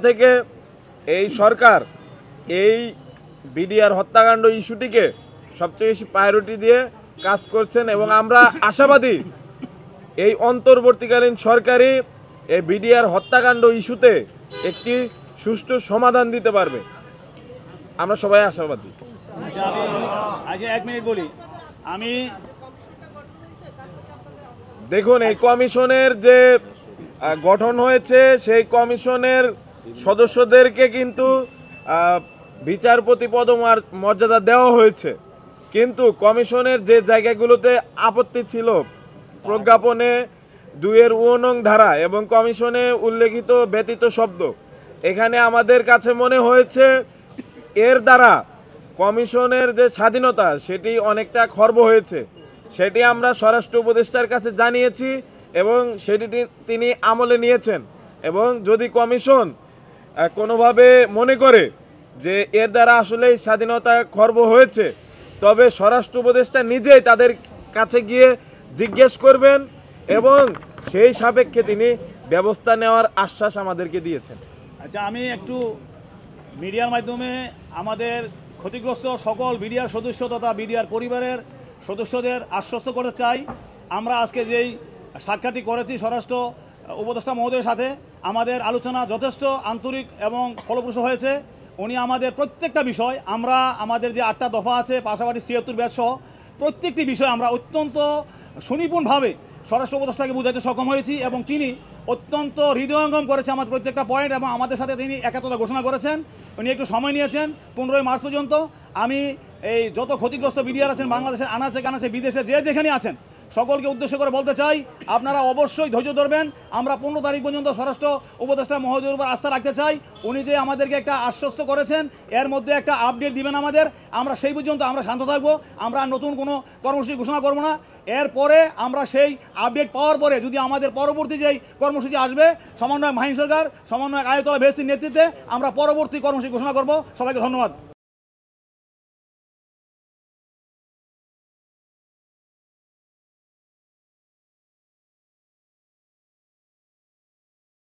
থেকে এই সরকার এই বিডিআর হত্যাকাণ্ড ইস্যুটিকে সবচেয়ে বেশি প্রায়োরিটি দিয়ে কাজ করছেন এবং আমরা আশাবাদী এই অন্তর্বর্তীকালীন সরকারই এই বিডিআর হত্যাকাণ্ড ইস্যুতে একটি সুষ্ঠু সমাধান দিতে পারবে। আমরা সবাই আশাবাদী। এক মিনিট বলি আমি, দেখুন এই কমিশনের যে গঠন হয়েছে সেই কমিশনের সদস্যদেরকে কিন্তু বিচারপতি পদমর্যাদা দেওয়া হয়েছে, কিন্তু কমিশনের যে জায়গাগুলোতে আপত্তি ছিল প্রজ্ঞাপনে 2-9 ধারা এবং কমিশনে উল্লেখিত ব্যতীত শব্দ, এখানে আমাদের কাছে মনে হয়েছে এর দ্বারা কমিশনের যে স্বাধীনতা সেটি অনেকটা খর্ব হয়েছে। সেটি আমরা স্বরাষ্ট্র উপদেষ্টার কাছে জানিয়েছি এবং সেটি তিনি আমলে নিয়েছেন। এবং যদি কমিশন কোনোভাবে মনে করে যে এর দ্বারা আসলে স্বাধীনতা খর্ব হয়েছে, তবে স্বরাষ্ট্র উপদেষ্টা নিজেই তাদের কাছে গিয়ে জিজ্ঞেস করবেন এবং সেই সাপেক্ষে তিনি ব্যবস্থা নেওয়ার আশ্বাস আমাদেরকে দিয়েছেন। আচ্ছা, আমি একটু মিডিয়ার মাধ্যমে আমাদের ক্ষতিগ্রস্ত সকল বিডিআর সদস্য তথা বিডিআর পরিবারের সদস্যদের আশ্বস্ত করতে চাই, আমরা আজকে যেই সাক্ষাৎটি করেছি স্বরাষ্ট্র উপদেষ্টা মহোদয়ের সাথে, আমাদের আলোচনা যথেষ্ট আন্তরিক এবং ফলপ্রসূ হয়েছে। উনি আমাদের প্রত্যেকটা বিষয়, আমরা আমাদের যে 8টা দফা আছে পাশাপাশি 76 ব্যাচ সহ প্রত্যেকটি বিষয় আমরা অত্যন্ত সুনিপুণভাবে স্বরাষ্ট্র উপদেষ্টাকে বোঝাতে সক্ষম হয়েছি এবং তিনি অত্যন্ত হৃদয়ঙ্গম করেছে আমাদের প্রত্যেকটা পয়েন্ট এবং আমাদের সাথে তিনি একাত্মতা ঘোষণা করেছেন। উনি একটু সময় নিয়েছেন 15 মার্চ পর্যন্ত। আমি এই যত ক্ষতিগ্রস্ত বিডিআর আছেন বাংলাদেশের আনাচে কানাচে বিদেশে যে যেখানে আছেন সকলকে উদ্দেশ্য করে বলতে চাই, আপনারা অবশ্যই ধৈর্য ধরবেন। আমরা 15 তারিখ পর্যন্ত স্বরাষ্ট্র উপদেষ্টা মহোদয়ের উপর আস্থা রাখতে চাই। উনি যে আমাদেরকে একটা আশ্বস্ত করেছেন এর মধ্যে একটা আপডেট দিবেন আমাদের, আমরা সেই পর্যন্ত আমরা শান্ত থাকবো, আমরা নতুন কোনো কর্মসূচি ঘোষণা করবো না। এরপরে আমরা সেই আপডেট পাওয়ার পরে যদি আমাদের পরবর্তী যেই কর্মসূচি আসবে সমন্বয় মাহিন সরকার সমন্বয় আয়তলা ভেস্তির নেতৃত্বে আমরা পরবর্তী কর্মসূচি ঘোষণা করব। সবাইকে ধন্যবাদ।